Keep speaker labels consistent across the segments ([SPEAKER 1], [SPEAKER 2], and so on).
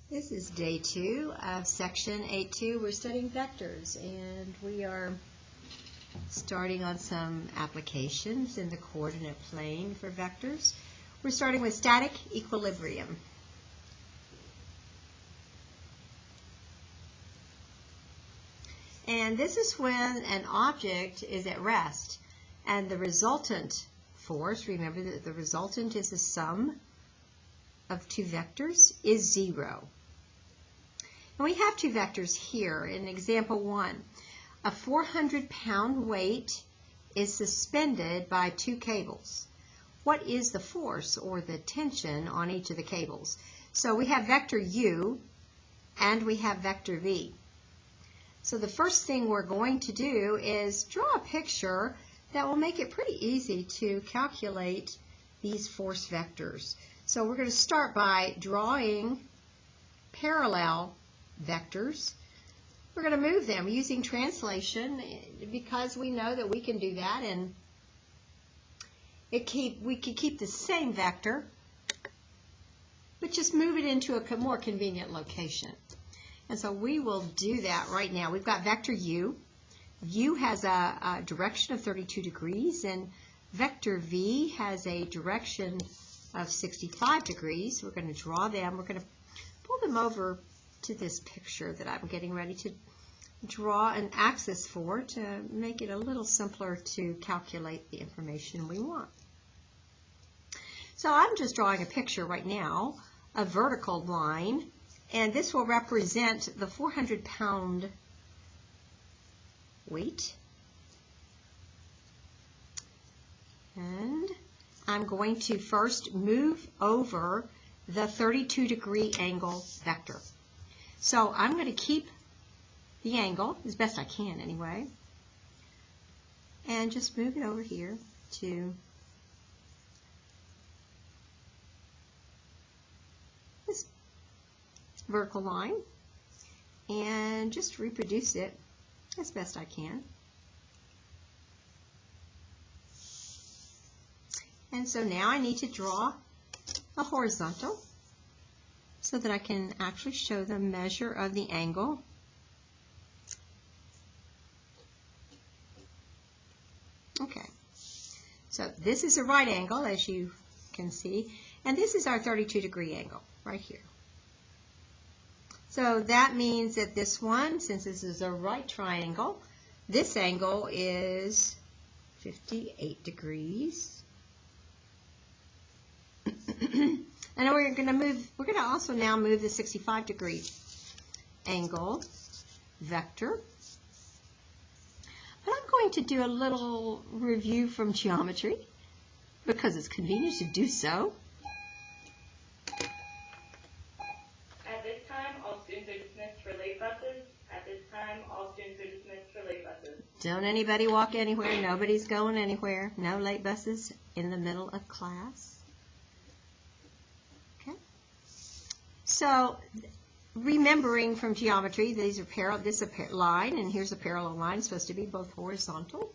[SPEAKER 1] This is day 2 of section 8.2. We're studying vectors, and we are starting on some applications in the coordinate plane for vectors. We're starting with static equilibrium. And this is when an object is at rest, and the resultant force, remember that the resultant is the sum of two vectors, is 0. And we have two vectors here. In example 1, a 400-pound weight is suspended by two cables. What is the force or the tension on each of the cables? So we have vector u and we have vector v. So the first thing we're going to do is draw a picture that will make it pretty easy to calculate these force vectors. So we're going to start by drawing parallel vectors. We're going to move them using translation because we know that we can do that, and we can keep the same vector but just move it into a more convenient location. And so we will do that right now. We've got vector u. U has a direction of 32 degrees, and vector v has a direction of 65 degrees. We're going to draw them. We're going to pull them over to this picture that I'm getting ready to draw an axis for to make it a little simpler to calculate the information we want. So I'm just drawing a picture right now, a vertical line, and this will represent the 400-pound weight. And I'm going to first move over the 32-degree angle vector. So I'm going to keep the angle, as best I can anyway, and just move it over here to this vertical line and just reproduce it as best I can. And so now I need to draw a horizontal so that I can actually show the measure of the angle. Okay, so this is a right angle, as you can see, and this is our 32-degree angle right here. So that means that this one, since this is a right triangle, this angle is 58 degrees. And we're going to also now move the 65-degree angle vector. But I'm going to do a little review from geometry because it's convenient to do so.
[SPEAKER 2] At this time, all students are dismissed for late buses. At this time, all students are dismissed for late buses.
[SPEAKER 1] Don't anybody walk anywhere. Nobody's going anywhere. No late buses in the middle of class. So, remembering from geometry, these are parallel. This is a line, and here's a parallel line. It's supposed to be both horizontal,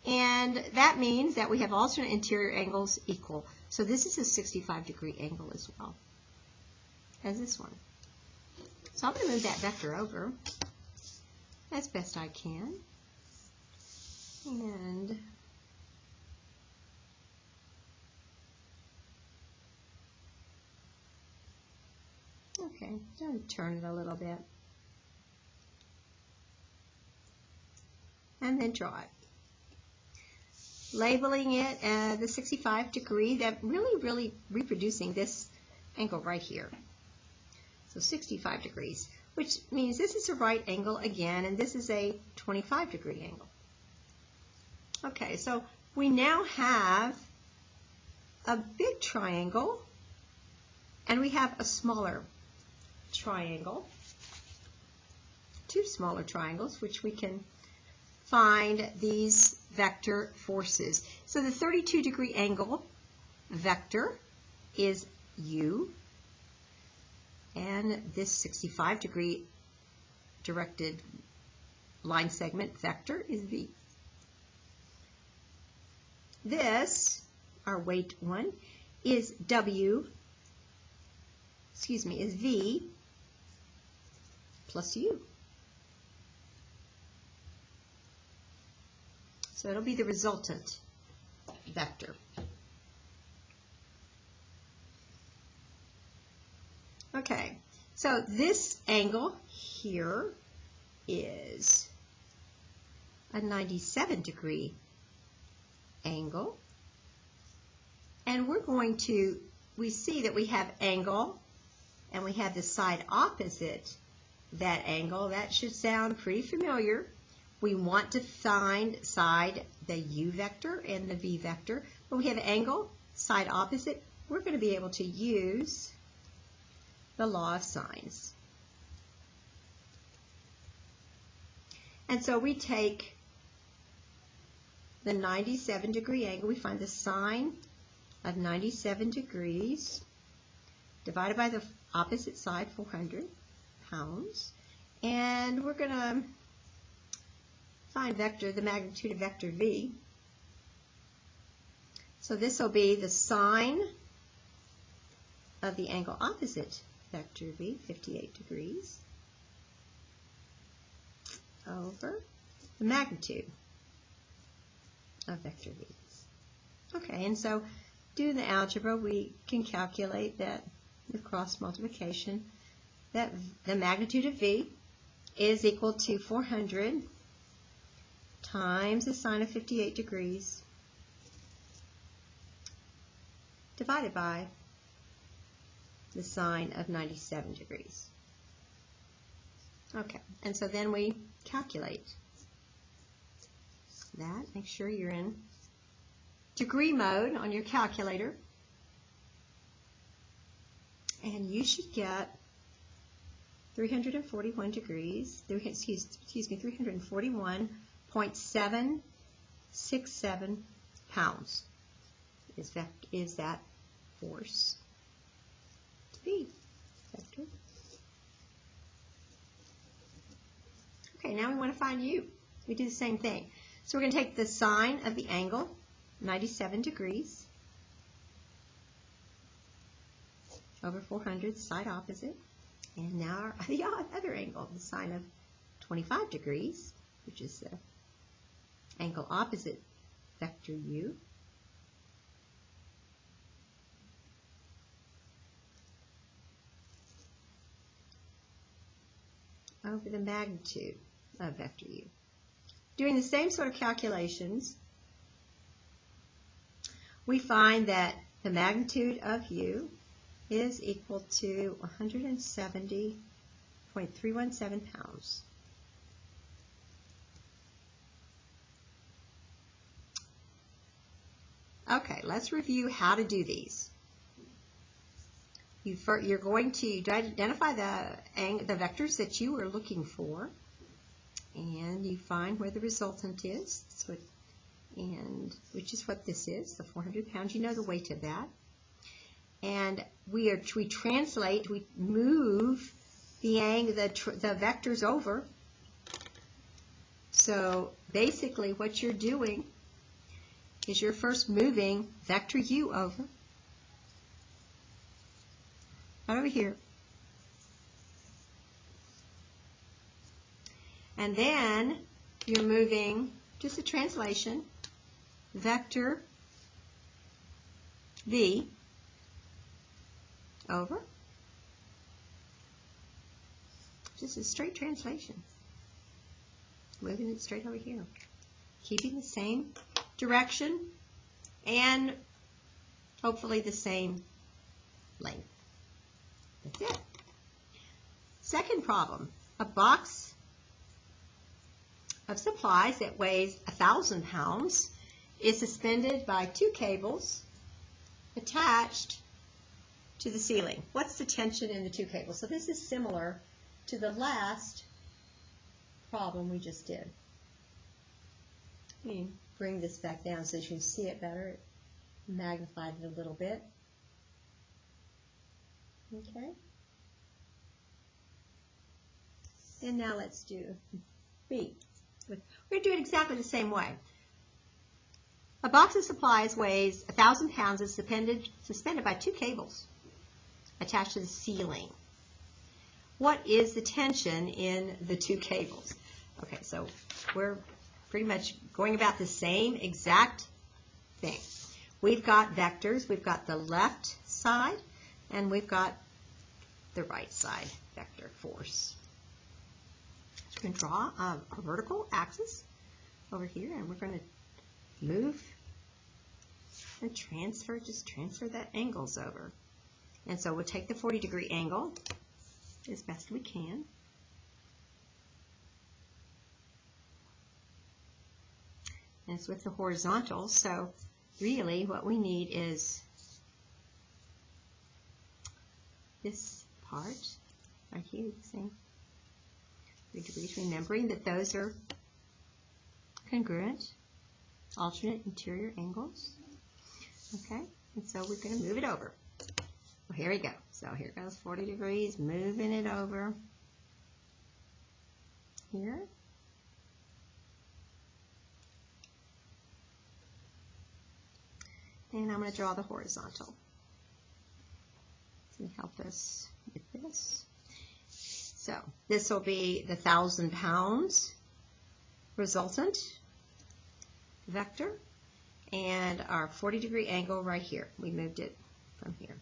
[SPEAKER 1] and that means that we have alternate interior angles equal. So this is a 65-degree angle as well as this one. So I'm going to move that vector over as best I can, and okay, I'm going to turn it a little bit. And then draw it. Labeling it the 65 degree, that really reproducing this angle right here. So 65 degrees, which means this is a right angle again, and this is a 25-degree angle. Okay, so we now have a big triangle, and we have a smaller triangle, two smaller triangles, which we can find these vector forces. So the 32-degree angle vector is u, and this 65-degree directed line segment vector is v. This, our weight one, is v, plus u. So it'll be the resultant vector. Okay, so this angle here is a 97-degree angle. And we're going to, we see that we have angle, and we have the side opposite that angle. That should sound pretty familiar. We want to find side, the u vector and the v vector. But we have angle, side opposite. We're going to be able to use the law of sines. And so we take the 97-degree angle. We find the sine of 97 degrees divided by the opposite side, 400 pounds. And we're going to find vector, the magnitude of vector v. So this will be the sine of the angle opposite vector v, 58 degrees, over the magnitude of vector v. Okay, and so doing the algebra, we can calculate that with cross multiplication, that the magnitude of v is equal to 400 times the sine of 58 degrees divided by the sine of 97 degrees. Okay, and so then we calculate that. Make sure you're in degree mode on your calculator. And you should get 341 degrees, excuse me, 341.767 pounds is that force to be vector. Okay, now we want to find u. We do the same thing. So we're going to take the sine of the angle, 97 degrees, over 400, side opposite. And now the other angle, the sine of 25 degrees, which is the angle opposite vector u. Over the magnitude of vector u. Doing the same sort of calculations, we find that the magnitude of u is equal to 170.317 pounds. Okay, let's review how to do these. You're going to identify the vectors that you are looking for, and you find where the resultant is, which is what this is, the 400 pounds. You know the weight of that. And we translate, we move the vectors over. So basically what you're doing is you're first moving vector u over, right over here. And then you're moving, just a translation, vector v over. Just a straight translation. Moving it straight over here. Keeping the same direction and hopefully the same length. That's it. Second problem. A box of supplies that weighs 1,000 pounds is suspended by 2 cables attached to the ceiling. What's the tension in the 2 cables? So this is similar to the last problem we just did. Let me bring this back down so you can see it better. Magnified it a little bit. Okay. And now let's do B. We're going to do it exactly the same way. A box of supplies weighs 1,000 pounds and is suspended by 2 cables attached to the ceiling. what is the tension in the two cables. Okay, so we're pretty much going about the same exact thing. We've got vectors. We've got the left side, and we've got the right side vector force. So we're going to draw a vertical axis over here, and we're going to move and transfer, just transfer that angles over. And so we'll take the 40-degree angle as best we can. And it's with the horizontal, so really what we need is this part right here, same 3 degrees, remembering that those are congruent, alternate interior angles. Okay, and so we're going to move it over. Well, here we go. So here goes 40 degrees, moving it over here. And I'm going to draw the horizontal to help us with this. So this will be the 1,000 pounds resultant vector and our 40-degree angle right here. We moved it from here.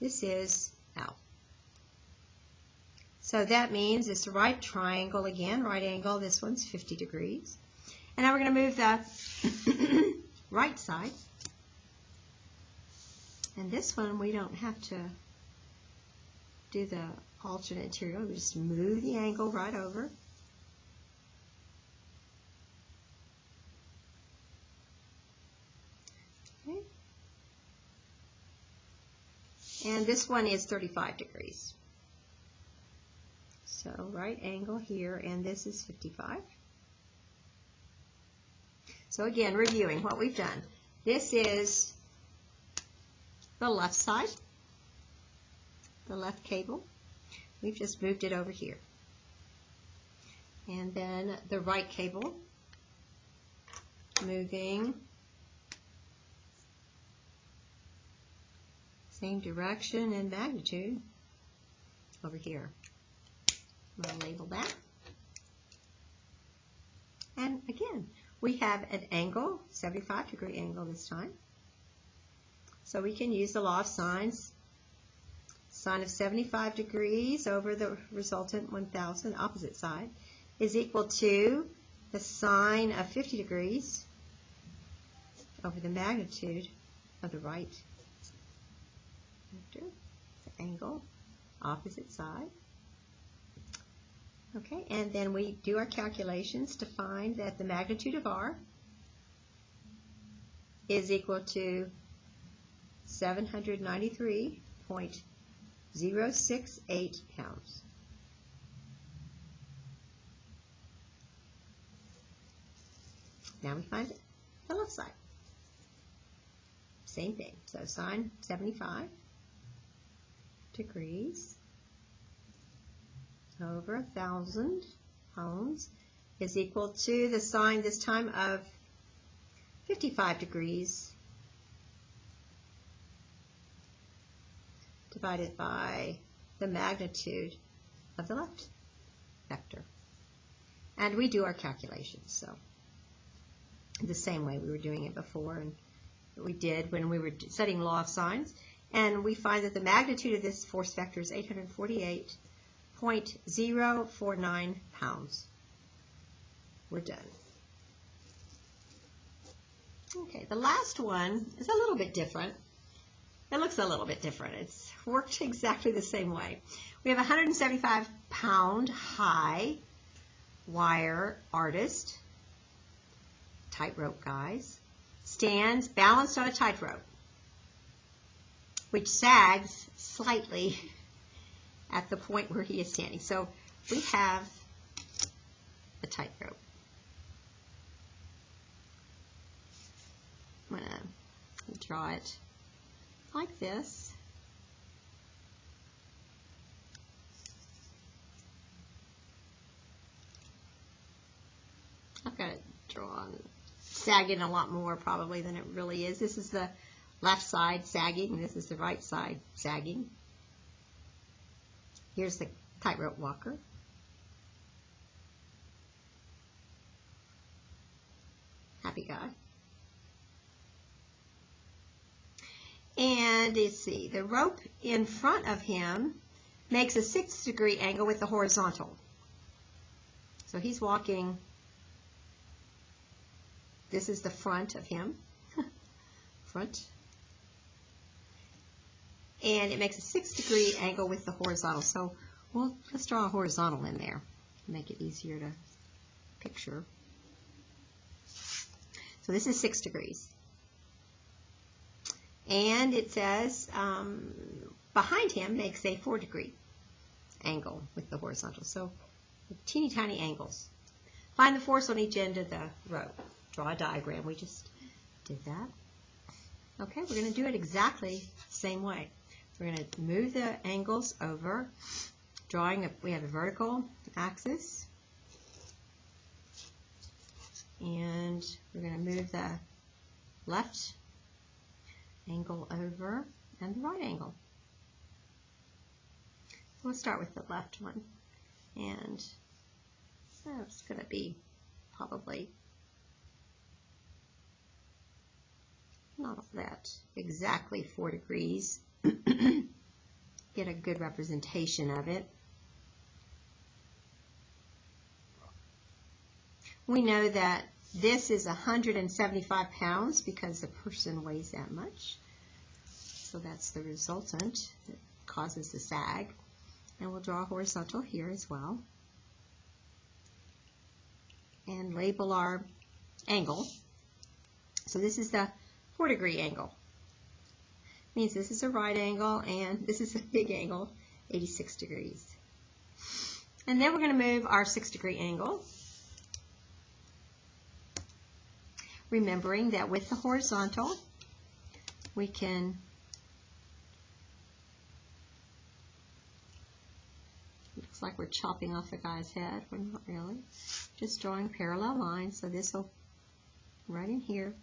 [SPEAKER 1] This is L. So that means it's the right triangle again, right angle. This one's 50 degrees. And now we're going to move the right side. And this one, we don't have to do the alternate interior. We just move the angle right over. Okay. And this one is 35 degrees. So right angle here, and this is 55. So again, reviewing what we've done. This is the left side, the left cable. We've just moved it over here. And then the right cable, moving same direction and magnitude over here. I'm going to label that. And again, we have an angle, 75-degree angle this time. So we can use the law of sines. Sine of 75 degrees over the resultant 1,000 opposite side is equal to the sine of 50 degrees over the magnitude of the right vector, the angle, opposite side. Okay, and then we do our calculations to find that the magnitude of R is equal to 793.068 pounds. Now we find the left side. Same thing. So sine 75 degrees over 1,000 pounds is equal to the sine this time of 55 degrees divided by the magnitude of the left vector. And we do our calculations, so the same way we were doing it before and we did when we were studying law of sines. And we find that the magnitude of this force vector is 848.049 pounds. We're done. Okay, the last one is a little bit different. It looks a little bit different. It's worked exactly the same way. We have a 175-pound high wire artist, tightrope guys, stands balanced on a tightrope, which sags slightly at the point where he is standing. So we have a tightrope. I'm going to draw it like this. I've got it drawn sagging a lot more probably than it really is. This is the left side sagging, and this is the right side sagging. Here's the tightrope walker. Happy guy. And let's see, the rope in front of him makes a 6-degree angle with the horizontal. So he's walking, this is the front of him, front. And it makes a 6-degree angle with the horizontal. So let's draw a horizontal in there to make it easier to picture. So this is 6 degrees. And it says behind him makes a 4-degree angle with the horizontal. So teeny tiny angles. Find the force on each end of the rope. Draw a diagram. We just did that. Okay, we're going to do it exactly the same way. We're going to move the angles over. We have a vertical axis. And we're going to move the left angle over and the right angle. So we'll start with the left one. And it's going to be probably not that exactly 4 degrees. Get a good representation of it. We know that this is 175 pounds because the person weighs that much. So that's the resultant that causes the sag. And we'll draw a horizontal here as well. And label our angle. So this is the 4-degree angle. Means this is a right angle and this is a big angle, 86 degrees. And then we're going to move our 6-degree angle. Remembering that with the horizontal, we can looks like we're chopping off the guy's head. We're not really. Just drawing parallel lines. So this will, right in here,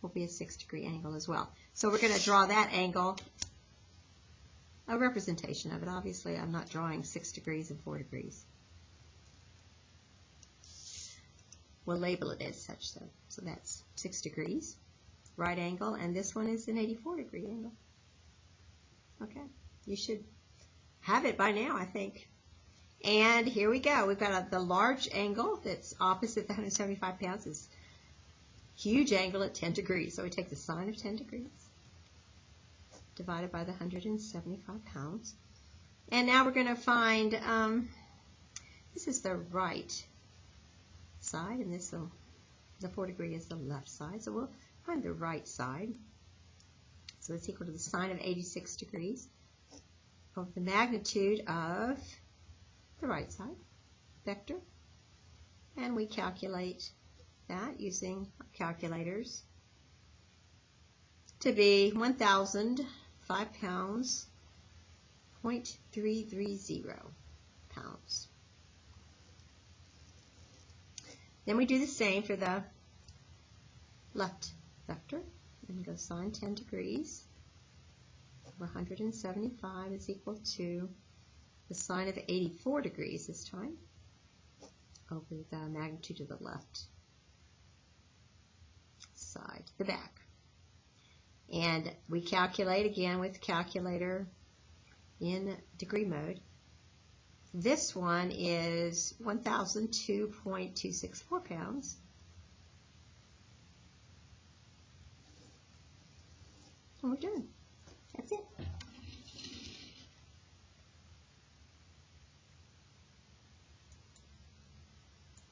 [SPEAKER 1] will be a 6-degree angle as well. So we're going to draw that angle, a representation of it. Obviously, I'm not drawing 6 degrees and 4 degrees. We'll label it as such though. So that's 6 degrees, right angle, and this one is an 84-degree angle. Okay, you should have it by now, I think. And here we go. We've got the large angle that's opposite the 175 pounds is huge angle at 10 degrees. So we take the sine of 10 degrees divided by the 175 pounds. And now we're going to find, this is the right side, and this will, the 4-degree is the left side. So we'll find the right side. So it's equal to the sine of 86 degrees over the magnitude of the right side vector. And we calculate that using our calculators to be 1,005 pounds, 0.330 pounds. Then we do the same for the left vector and go sine 10 degrees over 175 is equal to the sine of 84 degrees this time over the magnitude of the left side, the back. And we calculate again with the calculator in degree mode. This one is 1,002.264 pounds. And we're done. That's it.